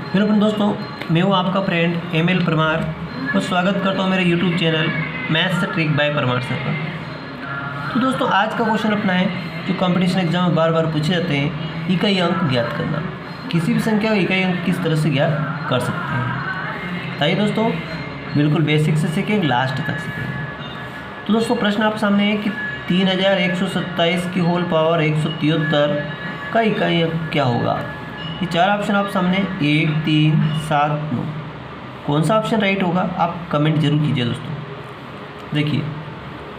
Hello दोस्तों, मैं हूँ आपका फ्रेंड एमएल परमार और स्वागत करता हूँ मेरे YouTube channel maths trick bye Parmar sir पर। तो दोस्तों, आज का क्वेश्चन अपना है जो कंपटीशन एग्जाम में बार बार पूछे जाते हैं, इकाई अंक ज्ञात करना। किसी भी संख्या का इकाई अंक किस तरह से ज्ञात कर सकते हैं। आइए दोस्तों, बिल्कुल बेसिक से सीखें, लास्ट तक सीखें। तो दोस्तों, प्रश्न आप सामने है कि 3127 की होल पावर 173 का इकाई अंक क्या होगा। ये चार ऑप्शन आप सामने 1, 3, 7, 9। कौन सा ऑप्शन राइट होगा आप कमेंट जरूर कीजिए दोस्तों। देखिए,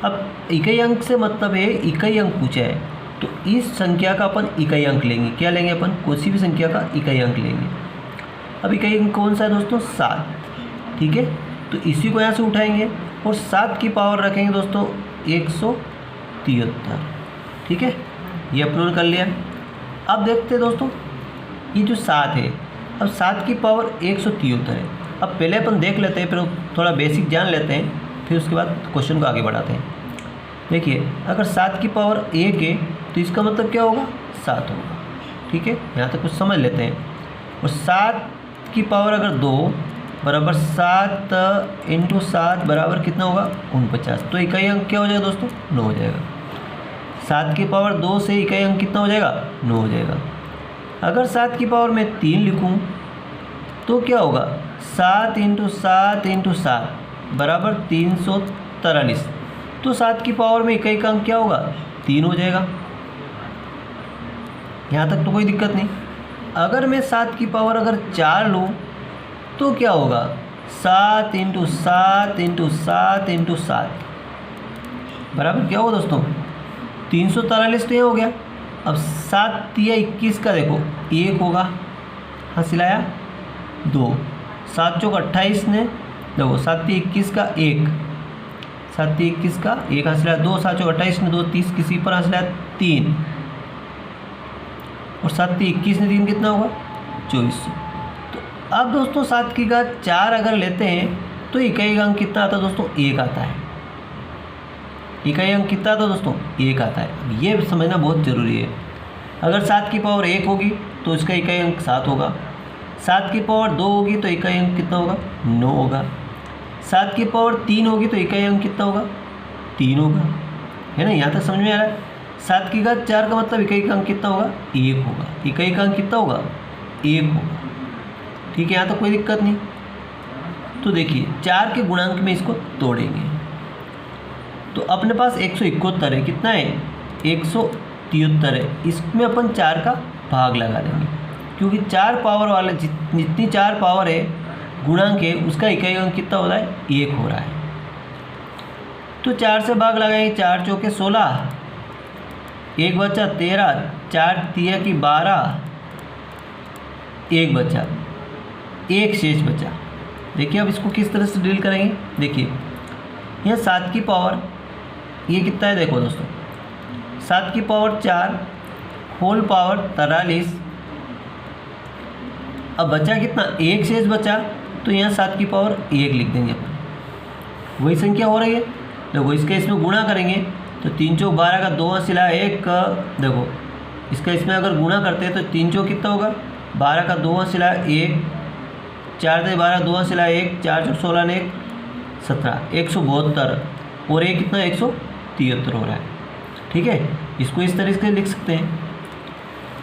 अब इकाई अंक से मतलब है इकाई अंक पूछा है, तो इस संख्या का अपन इकाई अंक लेंगे। क्या लेंगे अपन? किसी भी संख्या का इकाई अंक लेंगे। अब इकाई अंक कौन सा है दोस्तों? 7। ठीक है, तो इसी को यहाँ से उठाएंगे और 7 की पावर रखेंगे दोस्तों 173। ठीक है, ये अपलोड कर लिया। अब देखते हैं दोस्तों, ये जो 7 है, अब 7 की पावर 173 है। अब पहले अपन देख लेते हैं, फिर थोड़ा बेसिक जान लेते हैं, फिर उसके बाद क्वेश्चन को आगे बढ़ाते हैं। देखिए, अगर 7 की पावर 1 है तो इसका मतलब क्या होगा? 7 होगा। ठीक है, यहाँ तक कुछ समझ लेते हैं। और 7 की पावर अगर 2 बराबर 7 × 7 बराबर कितना होगा? 49। तो इकाई अंक क्या हो जाएगा दोस्तों? 9 हो जाएगा। 7 की पावर 2 से इकाई अंक कितना हो जाएगा? 9 हो जाएगा। अगर 7 की पावर में 3 लिखूं तो क्या होगा? 7 × 7 × 7 बराबर 343। तो 7 की पावर में इकाई का अंक क्या होगा? 3 हो जाएगा। यहाँ तक तो कोई दिक्कत नहीं। अगर मैं 7 की पावर अगर 4 लूँ तो क्या होगा? 7 × 7 × 7 × 7 बराबर क्या होगा दोस्तों? 343। तो ये हो गया। अब 7 × 21 का देखो 1 होगा, हंसिलाया 2, 7 × 28 ने देखो 7 × 21 का 1, 7 × 21 का 1 हंसिलाया 2, 7 × 28 ने 2, 30 किसी पर हंसिलाया 3, और 7 × 21 ने 3 कितना होगा? 2400। तो अब दोस्तों 7 की घात 4 अगर लेते हैं तो इकाई अंक कितना आता है दोस्तों? 1 आता है। इकाई अंक कितना आता है दोस्तों? 1 आता है। ये समझना बहुत ज़रूरी है। अगर 7 की पावर 1 होगी तो इसका इकाई अंक 7 होगा। 7 की पावर 2 होगी तो इकाई अंक कितना होगा? 9 होगा। 7 की पावर 3 होगी तो इकाई अंक कितना होगा? 3 होगा। है ना? यहाँ तक समझ में आ रहा है। 7 की घात 4 का मतलब इकाई का अंक कितना होगा? 1 होगा। इकाई का अंक कितना होगा? 1 होगा। ठीक है, यहाँ तक कोई दिक्कत नहीं। तो देखिए, 4 के गुणांक में इसको तोड़ेंगे तो अपने पास 171 है। कितना है? 173 है। इसमें अपन 4 का भाग लगा देंगे, क्योंकि 4 पावर वाले जितनी 4 पावर है गुणांक है उसका इकाई अंक कितना हो रहा है? 1 हो रहा है। तो 4 से भाग लगाएंगे। 4 चौके 16, 1 बचा 13, 4 × 3 = 12, 1 बचा, 1 शेष बचा। देखिए, अब इसको किस तरह से डील करेंगे। देखिए, यह 7 की पावर ये कितना है? देखो दोस्तों, 7 की पावर 4 होल पावर 43। अब बचा कितना? 1 शेष बचा, तो यहाँ 7 की पावर 1 लिख देंगे अपन। वही संख्या हो रही है। देखो, इसका इसमें गुणा करेंगे तो 3 × 12 का 2 हंसिला 1। देखो, इसका इसमें अगर गुणा करते हैं तो 3 × कितना होगा? 12 का 2 हंसिला 1, 4 × 12 2 हंसिला 1, 4 × 16 ने 17, 172, और एक कितना? 173 हो रहा है। ठीक है, इसको इस तरीके से लिख सकते हैं।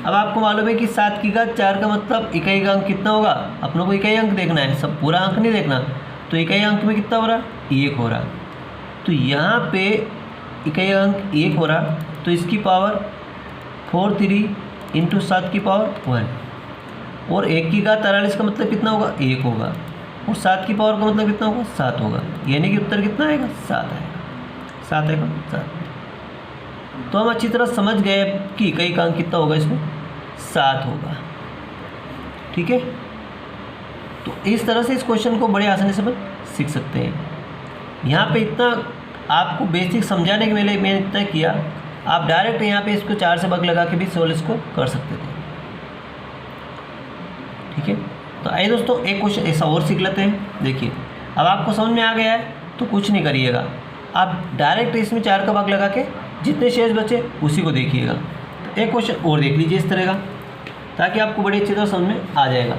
अब आपको मालूम है कि 7 की घात 4 का मतलब इकाई का अंक कितना होगा? अपनों को इकाई अंक देखना है, सब पूरा अंक नहीं देखना। तो इकाई अंक में कितना हो रहा? 1 हो रहा। तो यहाँ पे इकाई अंक 1 हो रहा, तो इसकी पावर 43 × 7 की पावर 1, और 1 की घात 43 का मतलब कितना होगा? 1 होगा, और 7 की पावर का मतलब कितना होगा? 7 होगा। यानी कि उत्तर कितना आएगा? 7 आएगा। 7 आएगा 7। तो हम अच्छी तरह समझ गए कि इकाई का अंक कितना होगा? इसमें 7 होगा। ठीक है, तो इस तरह से इस क्वेश्चन को बड़े आसानी से अपन सीख सकते हैं। यहाँ पे इतना आपको बेसिक समझाने के लिए मैंने इतना किया। आप डायरेक्ट यहाँ पे इसको 4 से भाग लगा के भी सॉल्व इसको कर सकते थे। ठीक है, तो आइए दोस्तों, एक क्वेश्चन ऐसा और सीख लेते हैं। देखिए, अब आपको समझ में आ गया है तो कुछ नहीं करिएगा, आप डायरेक्ट इसमें 4 का भाग लगा के जितने शेष बचे उसी को देखिएगा। तो एक क्वेश्चन और देख लीजिए इस तरह का, ताकि आपको बड़ी अच्छी तरह समझ में आ जाएगा।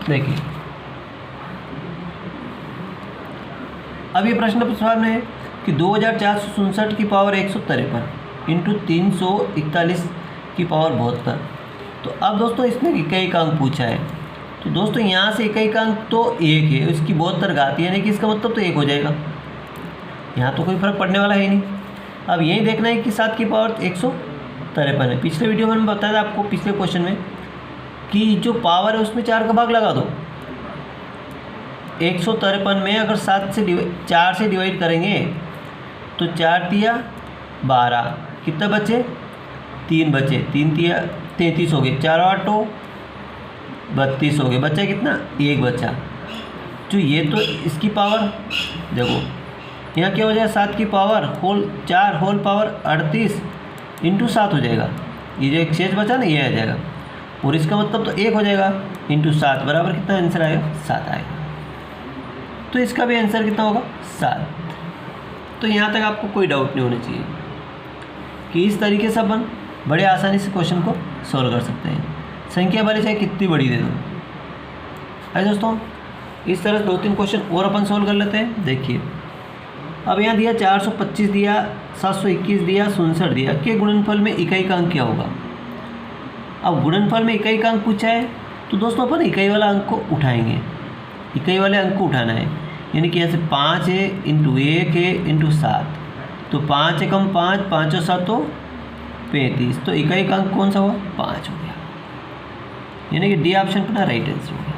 देखिए अब ये प्रश्न सवाल में है कि 2467 की पावर 153 इंटू 341 की पावर 72। तो अब दोस्तों इसने इकाई अंक पूछा है, तो दोस्तों यहाँ से इकाई अंक तो 1 है, इसकी 72 घात यानी कि इसका मतलब तो 1 हो जाएगा, यहाँ तो कोई फर्क पड़ने वाला है नहीं। अब यही देखना है कि 7 की पावर 153 है। पिछले वीडियो में मैंने बताया था आपको, पिछले क्वेश्चन में, कि जो पावर है उसमें 4 का भाग लगा दो। 153 में अगर 4 से डिवाइड करेंगे तो 4 तिया 12, कितना बचे 3 बचे, 3 तिया 33 हो गए, 4 8 32 हो गए, बचा कितना 1 बचा। तो ये तो इसकी पावर देखो यहाँ क्या हो जाएगा 7 की पावर 4 होल पावर 38 इंटू 7 हो जाएगा, ये जो एक शेष बचा ना ये आ जाएगा, और इसका मतलब तो 1 हो जाएगा इंटू 7 बराबर कितना आंसर आएगा 7 आएगा। तो इसका भी आंसर कितना होगा 7। तो यहाँ तक आपको कोई डाउट नहीं होना चाहिए कि इस तरीके से अपन बड़े आसानी से क्वेश्चन को सॉल्व कर सकते हैं, संख्या भले चाहे कितनी बड़ी दे दो। है दोस्तों, इस तरह से 2-3 क्वेश्चन और अपन सॉल्व कर लेते हैं। देखिए अब यहाँ दिया 425 दिया, 721 दिया, 67 दिया के गुणनफल में इकाई का अंक क्या होगा। अब गुणनफल में इकाई का अंक पूछा है तो दोस्तों अपन इकाई वाला अंक को उठाएंगे, इकाई वाले अंक को उठाना है, यानी कि यहाँ से 5 है इंटू 1 है इंटू 7, तो 5 एकम 5, 5 और 7 तो 35, तो इकाई का अंक कौन सा हुआ 5 हो गया, यानी कि डी ऑप्शन अपना राइट आंसर हो गया।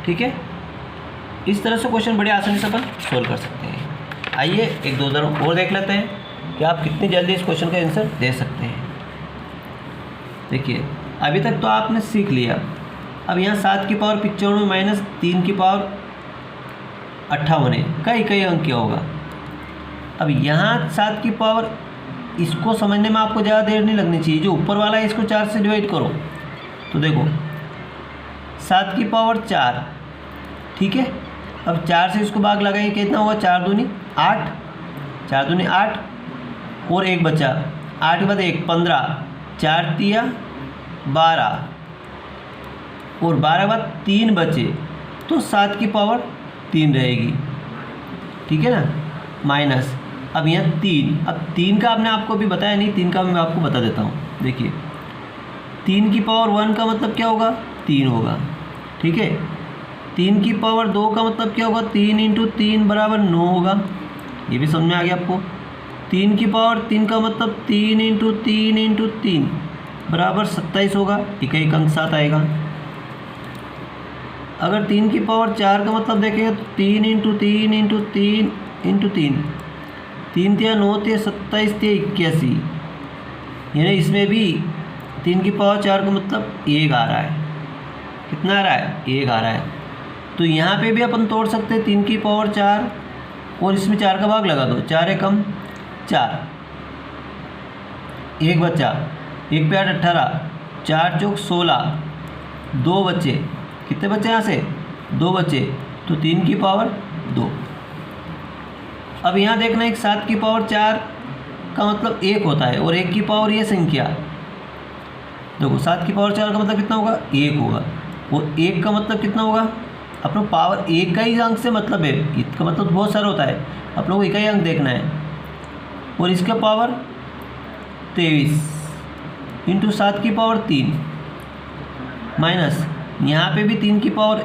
ठीक है, इस तरह से क्वेश्चन बड़े आसानी से अपन सोल्व कर सकते हैं। आइए एक दो उदाहरण और देख लेते हैं कि आप कितनी जल्दी इस क्वेश्चन का आंसर दे सकते हैं। देखिए अभी तक तो आपने सीख लिया। अब यहाँ 7 की पावर 95 माइनस 3 की पावर 58 का इकाई अंक क्या होगा। अब यहाँ 7 की पावर, इसको समझने में आपको ज़्यादा देर नहीं लगनी चाहिए, जो ऊपर वाला है इसको 4 से डिवाइड करो। तो देखो 7 की पावर 4, ठीक है, अब 4 से इसको भाग लगाइए, कितना हुआ 4 दूनी 8, 4 दूनी 8 और 1 बचा, 8 के बाद 1 15, 4 तिया 12 और 12 के बाद 3 बचे, तो 7 की पावर 3 रहेगी, ठीक है ना, माइनस अब यहाँ 3, अब 3 का आपने आपको भी बताया नहीं, 3 का मैं आपको बता देता हूँ। देखिए 3 की पावर 1 का मतलब क्या होगा 3 होगा, ठीक है, 3 की पावर 2 का मतलब क्या होगा 3 इंटू 3 बराबर 9 होगा, ये भी समझ में आ गया आपको। 3 की पावर 3 का मतलब 3 इंटू 3 इंटू 3 बराबर 27 होगा, इकाई अंक 7 आएगा। अगर 3 की पावर 4 का मतलब देखेंगे तो 3 इंटू 3 इंटू 3 इंटू 3, 3 तिया 9 तिया 27 तिया 81, यानी इसमें भी 3 की पावर 4 का मतलब 1 आ रहा है, कितना आ रहा है 1 आ रहा है। तो यहाँ पे भी अपन तोड़ सकते हैं 3 की पावर 4 और इसमें 4 का भाग लगा दो, 4 एकम 4, 1 बचा, 1 पे 8 18, 4 चौक 16, 2 बचे, कितने बचे यहाँ से 2 बचे, तो 3 की पावर 2। अब यहाँ देखना है 7 की पावर 4 का मतलब 1 होता है और 1 की पावर ये संख्या, देखो 7 की पावर 4 का मतलब कितना होगा 1 होगा, और 1 का मतलब कितना होगा, अपना पावर 1 का ही अंक से मतलब है, इसका मतलब बहुत सारा होता है, आप लोगों को एक ही अंक देखना है, और इसका पावर 23 इंटू 7 की पावर 3 माइनस यहाँ पे भी 3 की पावर,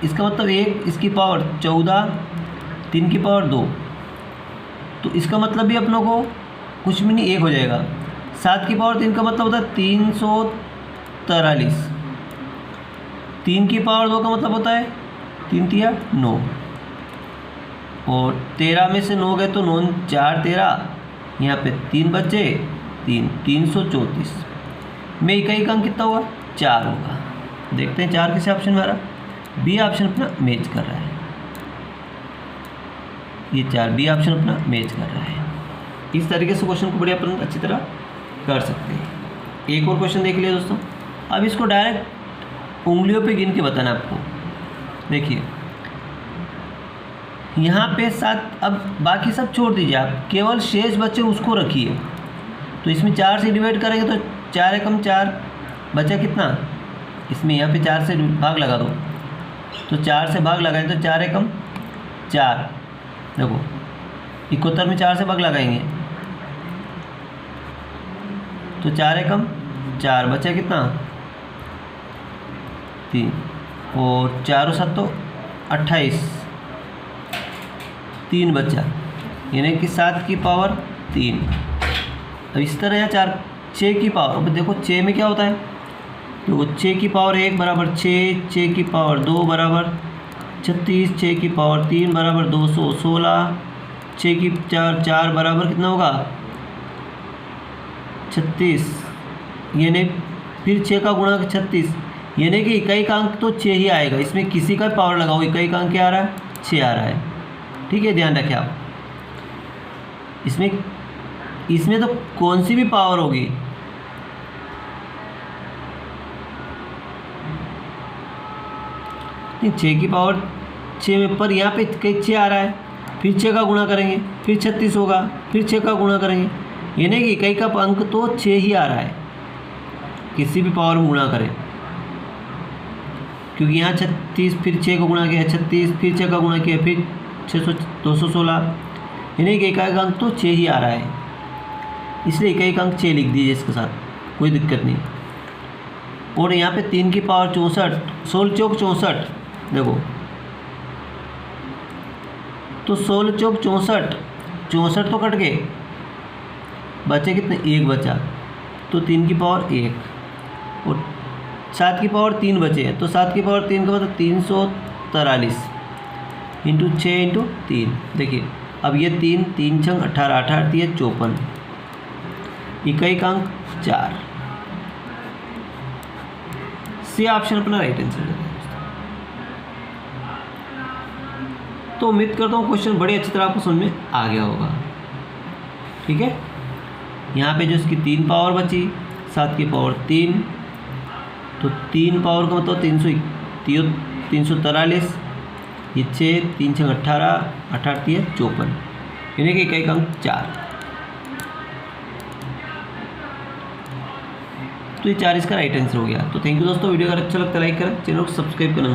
इसका मतलब 1, इसकी पावर 14, 3 की पावर 2, तो इसका मतलब भी अपनों को कुछ भी नहीं 1 हो जाएगा। 7 की पावर 3 का मतलब होता है 343, 3 की पावर 2 का मतलब होता है 3 तिया 9, और 13 में से 9 गए तो 9 4 13, यहाँ पे 3 बचे 3, 334 में इकाई का अंक कितना होगा 4 होगा। देखते हैं 4 किस ऑप्शन में आ रहा, बी ऑप्शन अपना मैच कर रहा है, ये 4 बी ऑप्शन अपना मैच कर रहा है। इस तरीके से क्वेश्चन को बड़े अपन अच्छी तरह कर सकते हैं। एक और क्वेश्चन देख लिया दोस्तों, अब इसको डायरेक्ट उंगलियों पे गिन के बताना आपको। देखिए यहाँ पे 7, अब बाकी सब छोड़ दीजिए, आप केवल शेष बचे उसको रखिए। तो इसमें 4 से डिवाइड करेंगे तो 4 एकम 4 बचा कितना इसमें यहाँ पे 4 से भाग लगा दो, तो 4 से भाग लगाएं तो 4 एकम 4। देखो 71 में 4 से भाग लगाएंगे तो 4 एकम 4, बचा कितना 3, और 4 और 7 तो 28, 3 बचा, यानी कि 7 की पावर 3। अब इस तरह या 6 की पावर, अब देखो 6 में क्या होता है, तो 6 की पावर 1 बराबर 6, 6 की पावर 2 बराबर 36, 6 की पावर 3 बराबर 216, 6 की 4 बराबर कितना होगा 36, यानी फिर 6 का गुणा 36, यानी कि इकाई का अंक तो 6 ही आएगा। इसमें किसी का पावर लगाओ, इकाई का अंक क्या आ रहा है 6 आ रहा है। ठीक है, ध्यान रखें आप। इसमें तो कौन सी भी पावर होगी, नहीं 6 की पावर 6 में, पर यहाँ पे कई 6 आ रहा है, फिर 6 का गुणा करेंगे फिर 36 होगा, फिर 6 का गुणा करेंगे, यानी कि इकाई का अंक तो 6 ही आ रहा है किसी भी पावर में गुणा करें, क्योंकि यहाँ 36 फिर 6 का गुणा किया 36, फिर 6 का गुणा किया फिर 216, यानी कि इकाई का अंक तो 6 ही आ रहा है, इसलिए इकाई का अंक 6 लिख दीजिए इसके साथ, कोई दिक्कत नहीं। और यहाँ पे 3 की पावर 64, 16 चौक 64, देखो तो 16 चौक 64, 64 तो कट गए, बचे कितने 1 बचा, तो 3 की पावर 1, और 7 की पावर 3 बचे हैं, तो 7 की पावर 3 का मतलब 343 इंटू 6 इंटू 3। देखिए अब ये 3 3 छंग 18, 18 3 54, इकाई का अंक 4। सी ऑप्शन अपना राइट आंसर है। तो उम्मीद करता हूँ क्वेश्चन बड़ी अच्छी तरह आपको समझ में आ गया होगा। ठीक है, यहाँ पे जो इसकी 3 पावर बची, 7 की पावर 3, तो 3 पावर का मतलब 343, ये 6 3 छंग 18, 18 3 54, यानी कि इकाई का अंक 4। तो ये 4 इसका राइट आंसर हो गया। तो थैंक यू दोस्तों, वीडियो अगर अच्छा लगता है लाइक करें, चैनल को सब्सक्राइब करना।